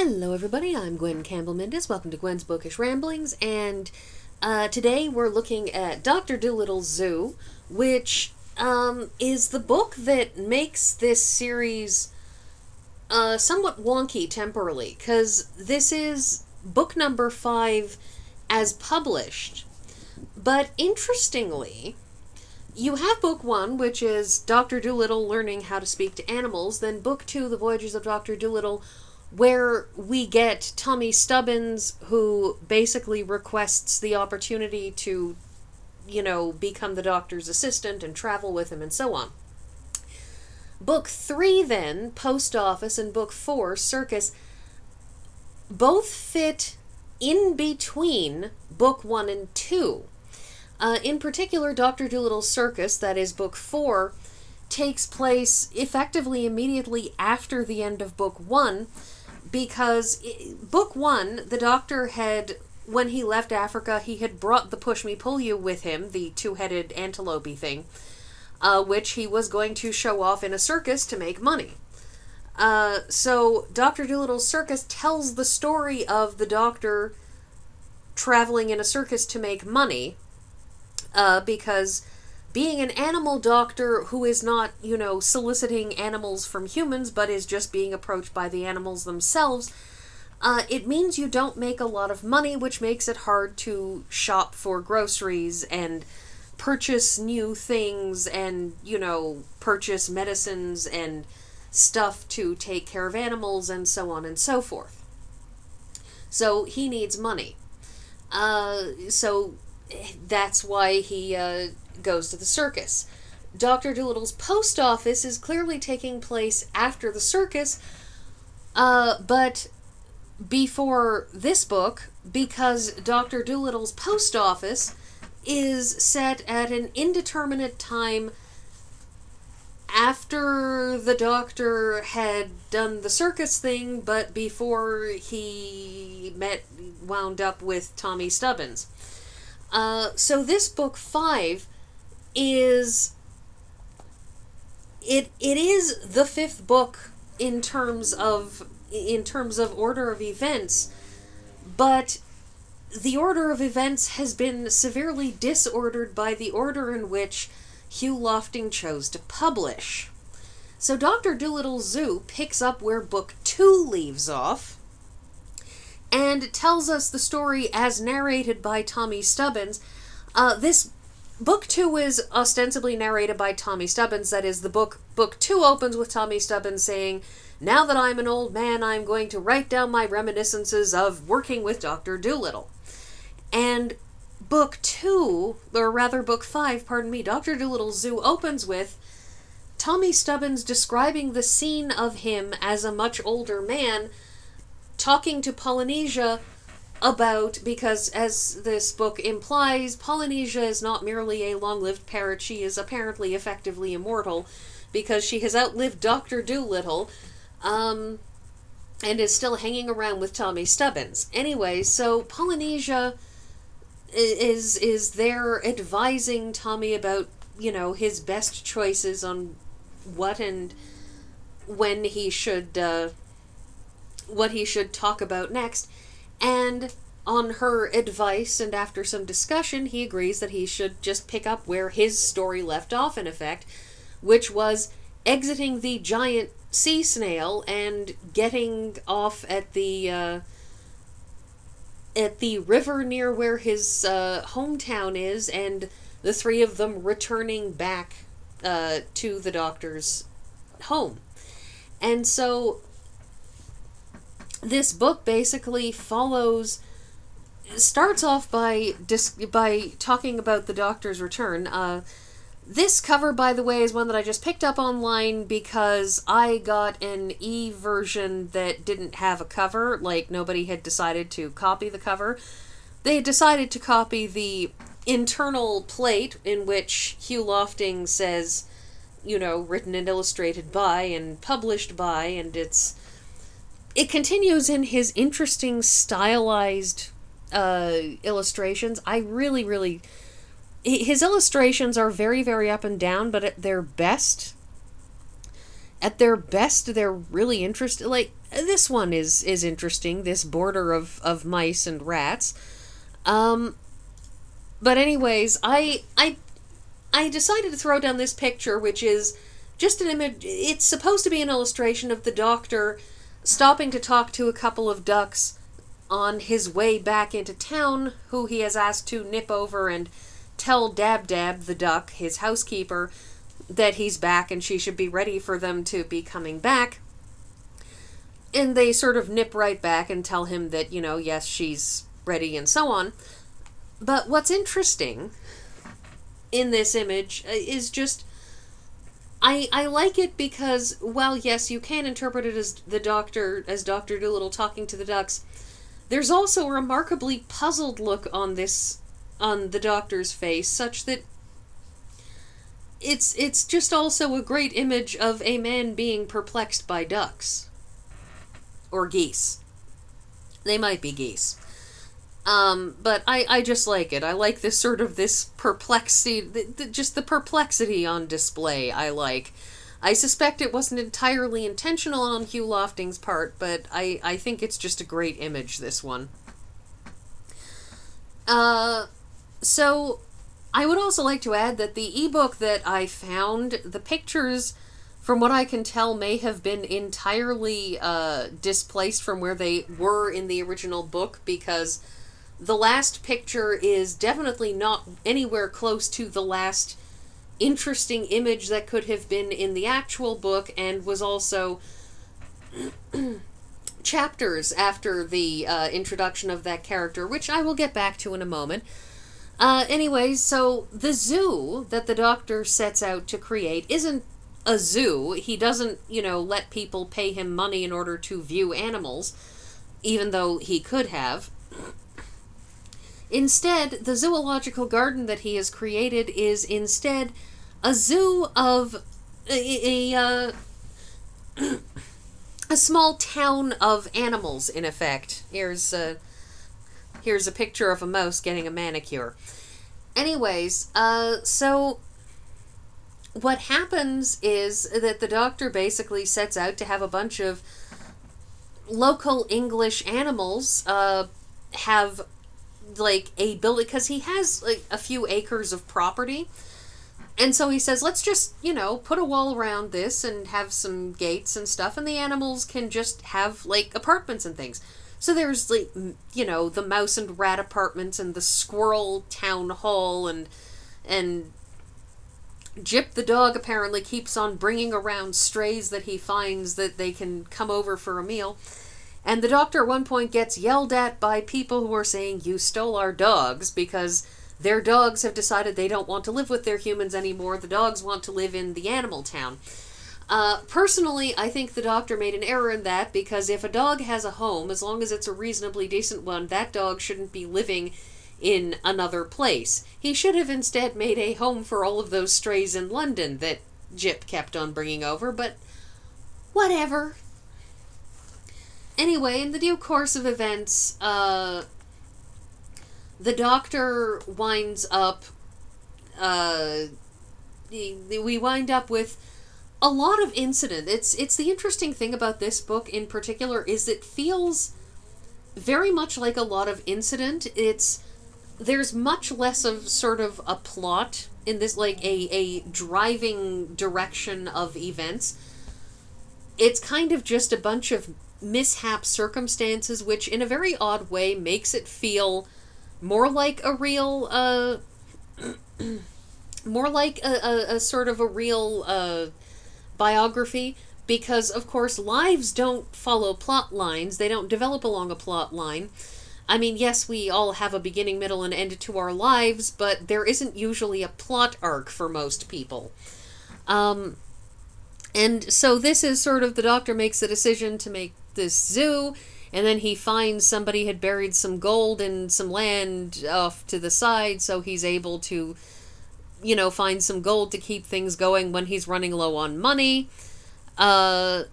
Hello everybody, I'm Gwen Campbell-Mindes. Welcome to Gwen's Bookish Ramblings, and today we're looking at Dr. Dolittle's Zoo, which is the book that makes this series somewhat wonky temporally, because this is book number 5 as published. But interestingly, you have book 1, which is Dr. Dolittle learning how to speak to animals, then book 2, The Voyages of Doctor Dolittle, where we get Tommy Stubbins, who basically requests the opportunity to, become the doctor's assistant and travel with him and so on. Book 3, then, Post Office, and book 4, Circus, both fit in between book 1 and 2. In particular, Dr. Dolittle's Circus, that is book 4, takes place effectively immediately after the end of book 1, because book 1, the doctor had, when he left Africa, he had brought the Push Me Pull You with him, the two-headed antelope-y thing, which he was going to show off in a circus to make money. So Dr. Dolittle's Circus tells the story of the doctor traveling in a circus to make money, because being an animal doctor who is not, soliciting animals from humans, but is just being approached by the animals themselves, it means you don't make a lot of money, which makes it hard to shop for groceries and purchase new things and, purchase medicines and stuff to take care of animals and so on and so forth. So he needs money. So that's why he goes to the circus. Dr. Dolittle's Post Office is clearly taking place after the circus, but before this book, because Dr. Dolittle's Post Office is set at an indeterminate time after the doctor had done the circus thing, but before he wound up with Tommy Stubbins. So this book 5 is it is the 5th book in terms of order of events, but the order of events has been severely disordered by the order in which Hugh Lofting chose to publish. So Dr. Dolittle's Zoo picks up where book 2 leaves off and tells us the story as narrated by Tommy Stubbins. This book 2 is ostensibly narrated by Tommy Stubbins. That is, the book 2 opens with Tommy Stubbins saying, "Now that I'm an old man, I'm going to write down my reminiscences of working with Dr. Dolittle." And book 5, Dr. Dolittle's Zoo opens with Tommy Stubbins describing the scene of him as a much older man talking to Polynesia about, because as this book implies, Polynesia is not merely a long-lived parrot, she is apparently effectively immortal, because she has outlived Dr. Dolittle, and is still hanging around with Tommy Stubbins. Anyway, so Polynesia is there advising Tommy about, his best choices on what and when he should, what he should talk about next. And on her advice and after some discussion, he agrees that he should just pick up where his story left off, in effect, which was exiting the giant sea snail and getting off at the river near where his hometown is, and the three of them returning back to the doctor's home. And so this book basically starts off by talking about the doctor's return. This cover, by the way, is one that I just picked up online because I got an e-version that didn't have a cover. Like, nobody had decided to copy the cover. They had decided to copy the internal plate in which Hugh Lofting says, written and illustrated by and published by, and it continues in his interesting stylized illustrations. I really his illustrations are very, very up and down, but at their best, at their best, they're really interesting. Like, this one is interesting, this border of mice and rats. But anyways, I decided to throw down this picture, which is just an image. It's supposed to be an illustration of the Doctor stopping to talk to a couple of ducks on his way back into town, who he has asked to nip over and tell Dab Dab, the duck, his housekeeper, that he's back and she should be ready for them to be coming back. And they sort of nip right back and tell him that, yes, she's ready and so on. But what's interesting in this image is just, I like it because, while yes, you can interpret it as Dr. Dolittle talking to the ducks, there's also a remarkably puzzled look on the Doctor's face, such that it's just also a great image of a man being perplexed by ducks. Or geese. They might be geese. But I just like it. I like this sort of this perplexity, just the perplexity on display I like. I suspect it wasn't entirely intentional on Hugh Lofting's part, but I think it's just a great image, this one. So, I would also like to add that the ebook that I found, the pictures, from what I can tell, may have been entirely displaced from where they were in the original book, because the last picture is definitely not anywhere close to the last interesting image that could have been in the actual book, and was also chapters after the introduction of that character, which I will get back to in a moment. Anyways, so the zoo that the Doctor sets out to create isn't a zoo. He doesn't, let people pay him money in order to view animals, even though he could have. Instead, the zoological garden that he has created is instead a zoo of a small town of animals, in effect. Here's a picture of a mouse getting a manicure. Anyways, so what happens is that the Doctor basically sets out to have a bunch of local English animals have like a building, because he has like a few acres of property, and so he says, let's just put a wall around this and have some gates and stuff, and the animals can just have like apartments and things. So there's like the mouse and rat apartments and the squirrel town hall, and Jip the dog apparently keeps on bringing around strays that he finds that they can come over for a meal. And the Doctor at one point gets yelled at by people who are saying, "You stole our dogs," because their dogs have decided they don't want to live with their humans anymore. The dogs want to live in the animal town. Personally, I think the Doctor made an error in that, because if a dog has a home, as long as it's a reasonably decent one, that dog shouldn't be living in another place. He should have instead made a home for all of those strays in London that Jip kept on bringing over, but whatever. Anyway, in the due course of events, the Doctor winds up, we wind up with a lot of incident. It's the interesting thing about this book in particular is it feels very much like a lot of incident. There's much less of sort of a plot in this, like a driving direction of events. It's kind of just a bunch of mishap circumstances, which in a very odd way makes it feel more like a real, more like a sort of a real biography, because of course lives don't follow plot lines. They don't develop along a plot line. I mean, yes, we all have a beginning, middle, and end to our lives, but there isn't usually a plot arc for most people. And so this is sort of, the Doctor makes the decision to make this zoo, and then he finds somebody had buried some gold in some land off to the side, so he's able to, find some gold to keep things going when he's running low on money. The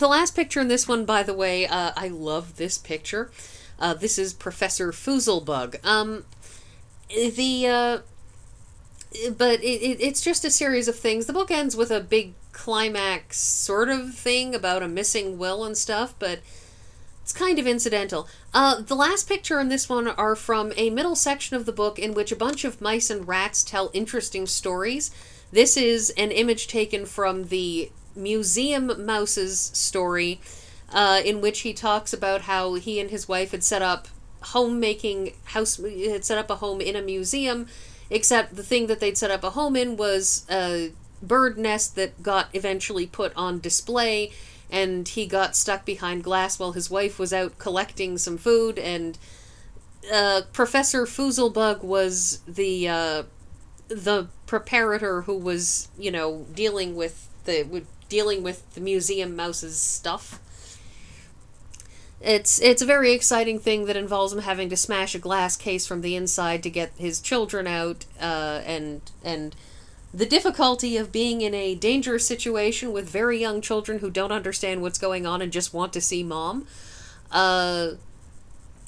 last picture in this one, by the way, I love this picture. This is Professor Foozlebug. But it's just a series of things. The book ends with a big climax sort of thing about a missing will and stuff, but it's kind of incidental. The last picture in this one are from a middle section of the book in which a bunch of mice and rats tell interesting stories. This is an image taken from the Museum Mouse's story, in which he talks about how he and his wife had set up had set up a home in a museum, except the thing that they'd set up a home in was a bird nest that got eventually put on display, and he got stuck behind glass while his wife was out collecting some food, and Professor Foozlebug was the preparator who was, dealing with the museum mouse's stuff. It's a very exciting thing that involves him having to smash a glass case from the inside to get his children out, and the difficulty of being in a dangerous situation with very young children who don't understand what's going on and just want to see mom.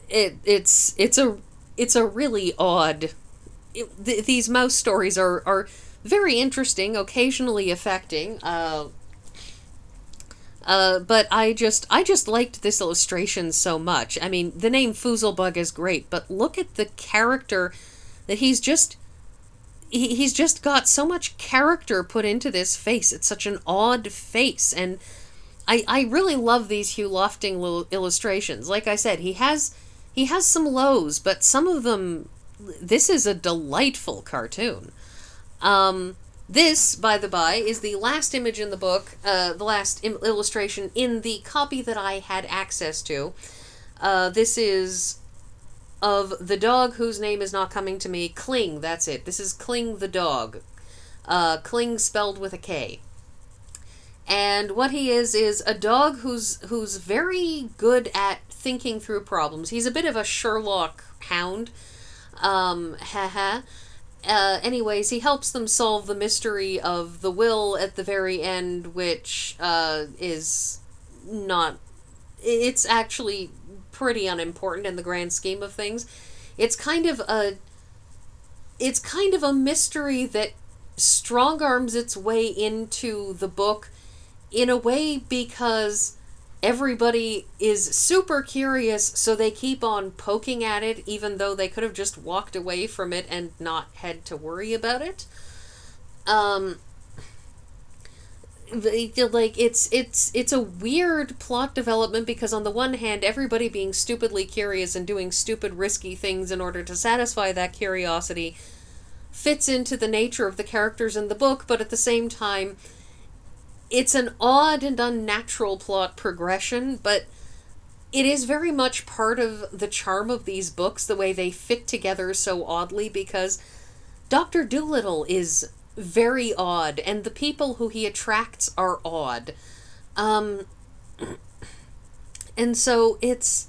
It's a really odd. These mouse stories are very interesting, occasionally affecting. But I just liked this illustration so much. I mean, the name Foozlebug is great, but look at the character that he's just got so much character put into this face. It's such an odd face, and I really love these Hugh Lofting illustrations. Like I said, he has some lows, but some of them, this is a delightful cartoon. This, by the by, is the last image in the book, the last illustration in the copy that I had access to. This is of the dog whose name is not coming to me. Kling, that's it. This is Kling the dog. Kling spelled with a K. And what he is a dog who's very good at thinking through problems. He's a bit of a Sherlock hound. Anyways, he helps them solve the mystery of the will at the very end, which is not... It's actually pretty unimportant in the grand scheme of things. It's kind of a mystery that strong-arms its way into the book in a way because everybody is super curious, so they keep on poking at it, even though they could have just walked away from it and not had to worry about it. It's a weird plot development because on the one hand, everybody being stupidly curious and doing stupid risky things in order to satisfy that curiosity fits into the nature of the characters in the book, but at the same time, it's an odd and unnatural plot progression, but it is very much part of the charm of these books, the way they fit together so oddly, because Dr. Dolittle is very odd, and the people who he attracts are odd. And so it's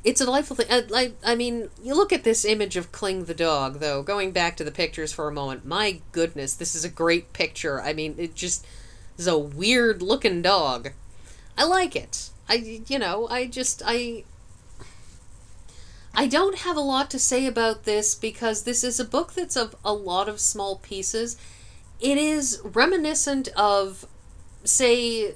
a delightful thing. I mean, you look at this image of Kling the dog, though, going back to the pictures for a moment, my goodness, this is a great picture. I mean, it just... is a weird looking dog. I like it. I don't have a lot to say about this because this is a book that's of a lot of small pieces. It is reminiscent of, say,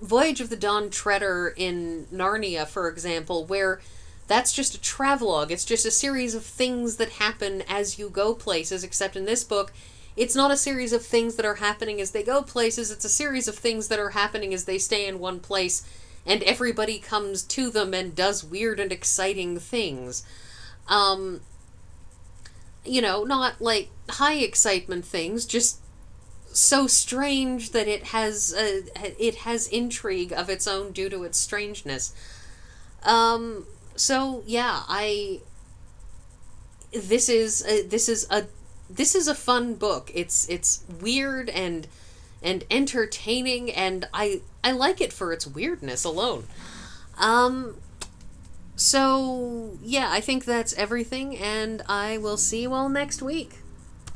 Voyage of the Dawn Treader in Narnia, for example, where that's just a travelogue. It's just a series of things that happen as you go places, except in this book, it's not a series of things that are happening as they go places, it's a series of things that are happening as they stay in one place, and everybody comes to them and does weird and exciting things. Not like high excitement things, just so strange that it has intrigue of its own due to its strangeness. So yeah, this is a fun book. It's weird and entertaining, and I like it for its weirdness alone. So yeah, I think that's everything, and I will see you all next week.